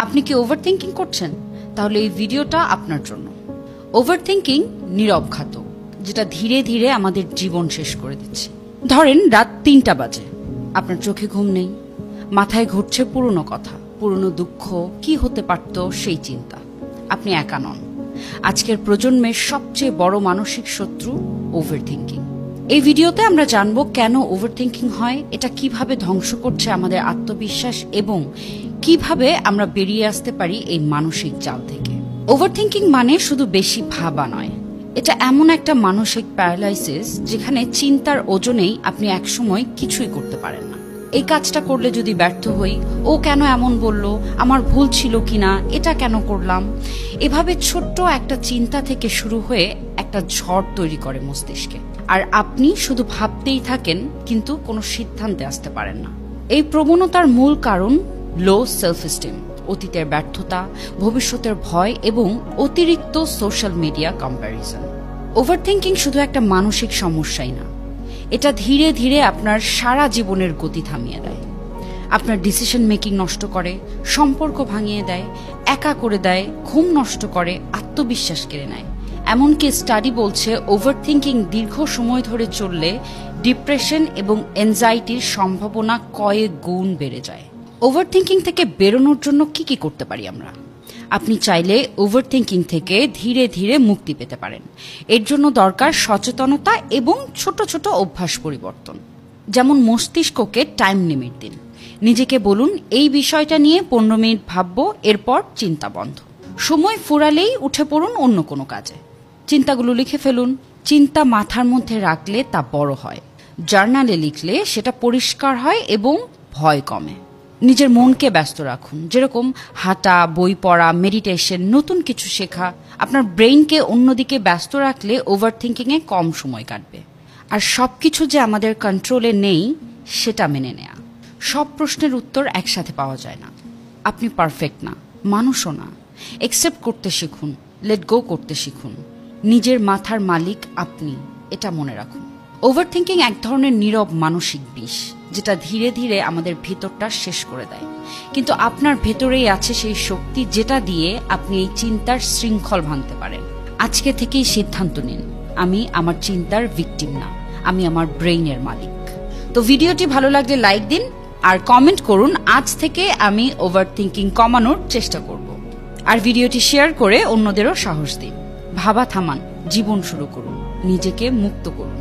আপনি কি ওভারথিংকিং করছেন? তাহলে এই ভিডিওটা আপনার জন্য। ওভারথিংকিং নীরব ঘাতক, যেটা ধীরে ধীরে আমাদের জীবন শেষ করে দিচ্ছে। ধরেন রাত ৩টা বাজে, আপনার চোখে ঘুম নেই, মাথায় ঘুরছে পুরনো কথা, পুরনো দুঃখ, কি হতে পারত সেই চিন্তা। আপনি একা নন। আজকের প্রজন্মের সবচেয়ে বড় মানসিক শত্রু ওভারথিংকিং। এই ভিডিওতে আমরা জানবো কেন ওভারথিংকিং হয়, এটা কিভাবে ধ্বংস করছে আমাদের আত্মবিশ্বাস এবং কিভাবে আমরা বেরিয়ে আসতে পারি এই মানসিক জাল থেকে। ওভারথিংকিং মানে শুধু বেশি ভাবা নয়, এটা এমন একটা মানসিক প্যারালাইসিস যেখানে চিন্তার ওজনেই আপনি একসময় কিছুই করতে পারেন না। এই কাজটা করলে যদি ব্যর্থ হই, ও কেন এমন বলল, আমার ভুল ছিল কিনা, এটা কেন করলাম, এভাবে ছোট্ট একটা চিন্তা থেকে শুরু হয়ে একটা ঝড় তৈরি করে মস্তিষ্কে। আর আপনি শুধু ভাবতেই থাকেন, কিন্তু কোনো সিদ্ধান্তে আসতে পারেন না। এই প্রবণতার মূল কারণ লো সেলফ এস্টিম, অতীতের ব্যর্থতা, ভবিষ্যতের ভয় এবং অতিরিক্ত সোশ্যাল মিডিয়া কম্প্যারিজন। ওভারথিংকিং শুধু একটা মানসিক সমস্যাই না, এটা ধীরে ধীরে আপনার সারা জীবনের গতি থামিয়ে দেয়। আপনার ডিসিশন মেকিং নষ্ট করে, সম্পর্ক ভাঙিয়ে দেয়, একা করে দেয়, ঘুম নষ্ট করে, আত্মবিশ্বাস কেড়ে নেয়। এমনকি স্টাডি বলছে ওভারথিংকিং দীর্ঘ সময় ধরে চললে ডিপ্রেশন এবং এনজাইটির সম্ভাবনা কয়েক গুণ বেড়ে যায়। ওভারথিংকিং থেকে বেরোনোর জন্য কি করতে পারি আমরা? আপনি চাইলে ওভারথিংকিং থেকে ধীরে ধীরে মুক্তি পেতে পারেন। এর জন্য দরকার সচেতনতা এবং ছোট ছোট অভ্যাস পরিবর্তন। যেমন মস্তিষ্ককে টাইম লিমিট দিন। নিজেকে বলুন, এই বিষয়টা নিয়ে 15 মিনিট ভাববো, এরপর চিন্তা বন্ধ। সময় ফুরালেই উঠে পড়ুন অন্য কোনো কাজে। চিন্তাগুলো লিখে ফেলুন। চিন্তা মাথার মধ্যে রাখলে তা বড় হয়, জার্নালে লিখলে সেটা পরিষ্কার হয় এবং ভয় কমে। নিজের মনকে ব্যস্ত রাখুন, যেরকম হাঁটা, বই পড়া, মেডিটেশন, নতুন কিছু শেখা। আপনার ব্রেইনকে অন্যদিকে ব্যস্ত রাখলে ওভারথিংকিংয়ে কম সময় কাটবে। আর সবকিছু যে আমাদের কন্ট্রোলে নেই সেটা মেনে নেয়া। সব প্রশ্নের উত্তর একসাথে পাওয়া যায় না। আপনি পারফেক্ট না, মানুষও না। অ্যাকসেপ্ট করতে শিখুন, লেট গো করতে শিখুন। নিজের মাথার মালিক আপনি, এটা মনে রাখুন। ওভারথিংকিং এক ধরনের নীরব মানসিক বিষ, যেটা ধীরে ধীরে আমাদের ভেতরটা শেষ করে দেয়। কিন্তু আপনার ভেতরেই আছে সেই শক্তি যেটা দিয়ে আপনি এই চিন্তার শৃঙ্খল ভাঙতে পারেন। আজকে থেকেই সিদ্ধান্ত নিন, আমি আমার চিন্তার ভিকটিম না, আমি আমার ব্রেইনের মালিক। তো ভিডিওটি ভালো লাগলে লাইক দিন আর কমেন্ট করুন, আজ থেকে আমি ওভারথিংকিং কমানোর চেষ্টা করব। আর ভিডিওটি শেয়ার করে অন্যদেরও সাহস দিন। ভাবা থামান, জীবন শুরু করুন, নিজেকে মুক্ত করুন।